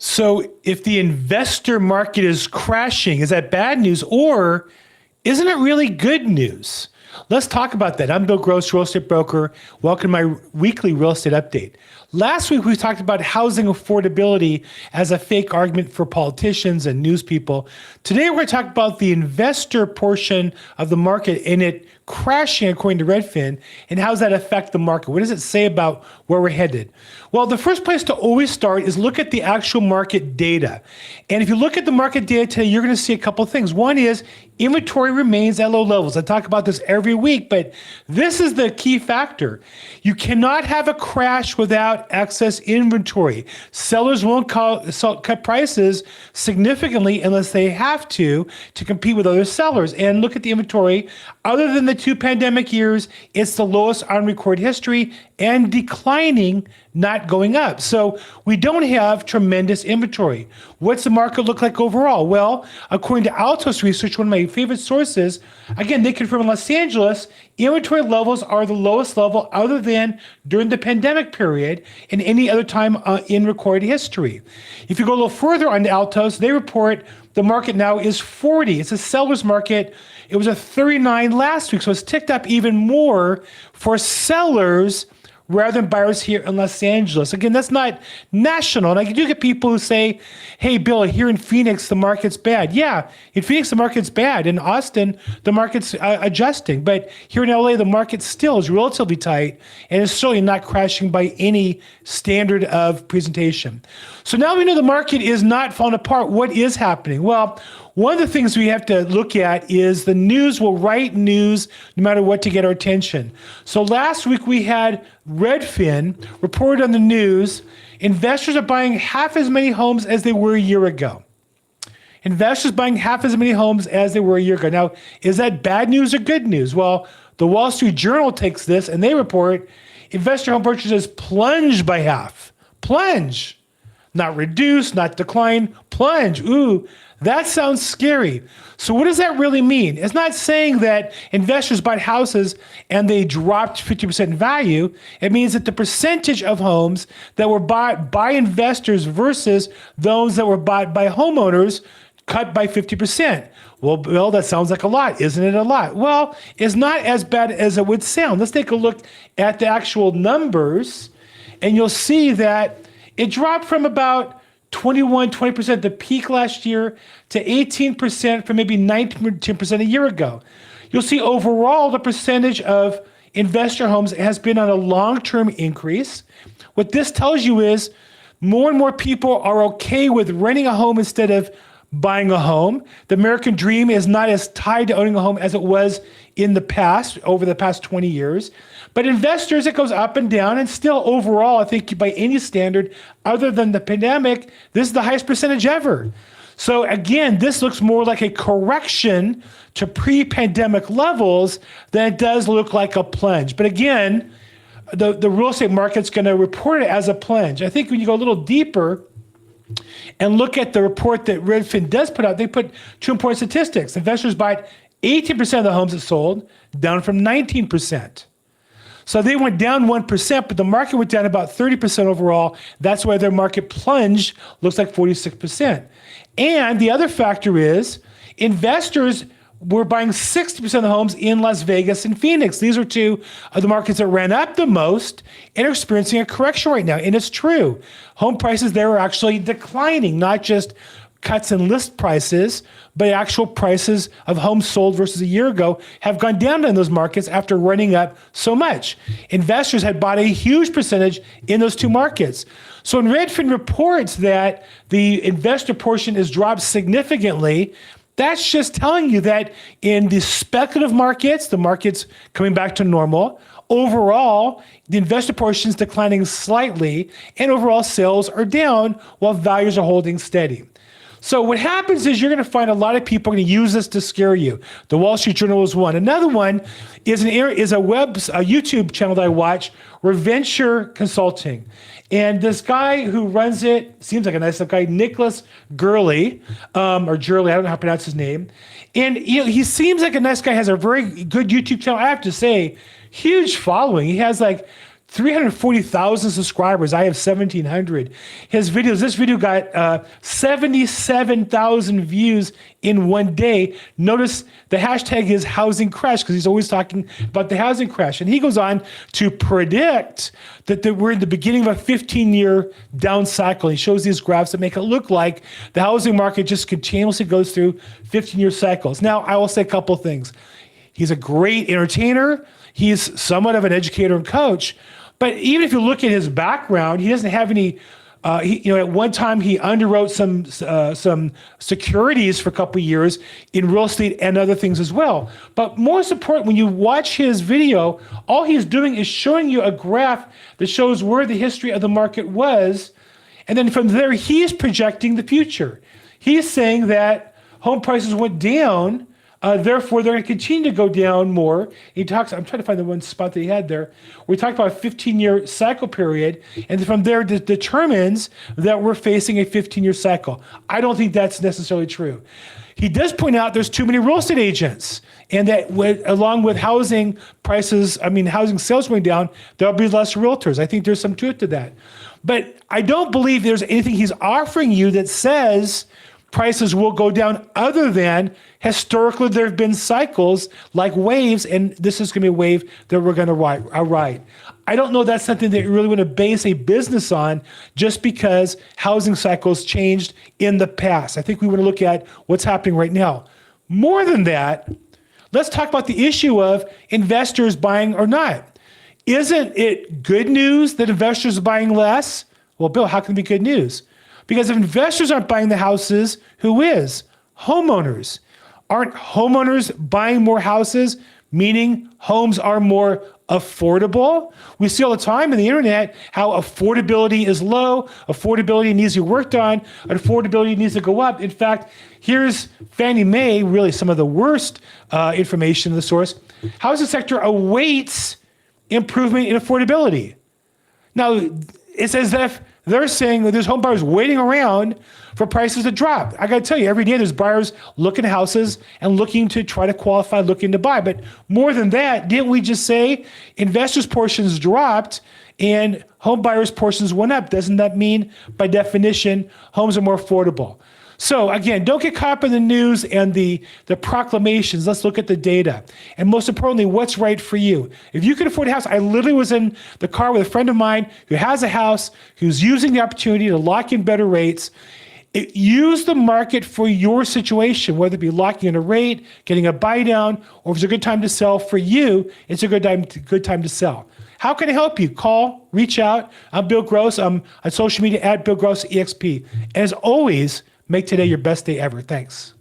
So if the investor market is crashing, is that bad news or isn't it really good news? Let's talk about that. I'm Bill Gross, real estate broker. Welcome to my weekly real estate update. Last week, we talked about housing affordability as a fake argument for politicians and news people. Today, we're going to talk about the investor portion of the market and it crashing according to Redfin, and how does that affect the market? What does it say about where we're headed? Well, the first place to always start is look at the actual market data. And if you look at the market data today, you're going to see a couple of things. One is inventory remains at low levels. I talk about this every week, but this is the key factor. You cannot have a crash without excess inventory. Sellers won't cut prices significantly unless they have to compete with other sellers. And look at the inventory. Other than the 2 pandemic years, it's the lowest on record history and declining, not going up. So we don't have tremendous inventory. What's the market look like overall? Well, according to Altos Research, one of my favorite sources, again, they confirm in Los Angeles, inventory levels are the lowest level other than during the pandemic period and any other time in recorded history. If you go a little further on the Altos, they report the market now is 40. It's a seller's market. It was a 39 last week, so it's ticked up even more for sellers rather than buyers here in Los Angeles. Again, that's not national. And I do get people who say, hey, Bill, here in Phoenix, the market's bad. Yeah, in Phoenix, the market's bad. In Austin, the market's adjusting. But here in LA, the market still is relatively tight and is certainly not crashing by any standard of presentation. So now we know the market is not falling apart. What is happening? Well, one of the things we have to look at is the news will write news no matter what to get our attention. So last week we had Redfin reported on the news, investors are buying half as many homes as they were a year ago. Investors buying half as many homes as they were a year ago. Now, is that bad news or good news? Well, the Wall Street Journal takes this and they report investor home purchases plunged by half. Plunge. Not reduce, not decline, plunge. Ooh, that sounds scary. So what does that really mean? It's not saying that investors bought houses and they dropped 50% in value. It means that the percentage of homes that were bought by investors versus those that were bought by homeowners cut by 50%. Well, Bill, that sounds like a lot. Isn't it a lot? Well, it's not as bad as it would sound. Let's take a look at the actual numbers, and you'll see that it dropped from about 20% at the peak last year to 18% from maybe 19% a year ago. You'll see overall the percentage of investor homes has been on a long-term increase. What this tells you is more and more people are okay with renting a home instead of buying a home. The American dream is not as tied to owning a home as it was in the past, over the past 20 years. But investors, it goes up and down, and still overall, I think by any standard, other than the pandemic, this is the highest percentage ever. So again, this looks more like a correction to pre-pandemic levels than it does look like a plunge. But again, the real estate market's gonna report it as a plunge. I think when you go a little deeper and look at the report that Redfin does put out, they put two important statistics. Investors bought 18% of the homes that sold, down from 19%. So they went down 1%, but the market went down about 30% overall. That's why their market plunge looks like 46%. And the other factor is investors were buying 60% of the homes in Las Vegas and Phoenix. These are two of the markets that ran up the most and are experiencing a correction right now. And it's true. Home prices there are actually declining, not just cuts in list prices, but actual prices of homes sold versus a year ago have gone down in those markets after running up so much. Investors had bought a huge percentage in those two markets. So when Redfin reports that the investor portion is dropped significantly, that's just telling you that in the speculative markets, the market's coming back to normal. Overall, the investor portion is declining slightly, and overall sales are down while values are holding steady. So what happens is you're going to find a lot of people going to use this to scare you. The Wall Street Journal is one. Another one is a YouTube channel that I watch, Venture Consulting. And this guy who runs it, seems like a nice guy, Nicholas Gurley, or Gurley, I don't know how to pronounce his name. And he seems like a nice guy, has a very good YouTube channel. I have to say, huge following. He has like 340,000 subscribers. I have 1,700. This video got 77,000 views in one day. Notice the hashtag is housing crash because he's always talking about the housing crash. And he goes on to predict that we're in the beginning of a 15-year down cycle. He shows these graphs that make it look like the housing market just continuously goes through 15-year cycles. Now, I will say a couple things. He's a great entertainer. He's somewhat of an educator and coach. But even if you look at his background, he doesn't have any, at one time he underwrote some securities for a couple of years in real estate and other things as well. But most important, when you watch his video, all he's doing is showing you a graph that shows where the history of the market was. And then from there, he's projecting the future. He's saying that home prices went down. Therefore, they're going to continue to go down more. I'm trying to find the one spot that he had there. We talked about a 15-year cycle period, and from there determines that we're facing a 15-year cycle. I don't think that's necessarily true. He does point out there's too many real estate agents, and that along with housing sales going down, there'll be less realtors. I think there's some truth to that. But I don't believe there's anything he's offering you that says prices will go down other than historically there have been cycles like waves, and this is going to be a wave that we're going to ride. I don't know that's something that you really want to base a business on just because housing cycles changed in the past. I think we want to look at what's happening right now. More than that, let's talk about the issue of investors buying or not. Isn't it good news that investors are buying less? Well, Bill, how can it be good news? Because if investors aren't buying the houses, who is? Homeowners. Aren't homeowners buying more houses, meaning homes are more affordable? We see all the time on the internet how affordability is low, affordability needs to be worked on, and affordability needs to go up. In fact, here's Fannie Mae, really some of the worst information in the source. Housing sector awaits improvement in affordability. Now, it's as if they're saying that there's home buyers waiting around for prices to drop. I got to tell you, every day there's buyers looking at houses and looking to try to qualify, looking to buy. But more than that, didn't we just say investors' portions dropped and home buyers' portions went up? Doesn't that mean, by definition, homes are more affordable? So again, don't get caught up in the news and the proclamations. Let's look at the data. And most importantly, what's right for you. If you can afford a house, I literally was in the car with a friend of mine who has a house, who's using the opportunity to lock in better rates. Use the market for your situation, whether it be locking in a rate, getting a buy down, or if it's a good time to sell for you, it's a good time to sell. How can I help you? Call, reach out. I'm Bill Gross. I'm on social media at Bill Gross EXP. And as always, make today your best day ever. Thanks.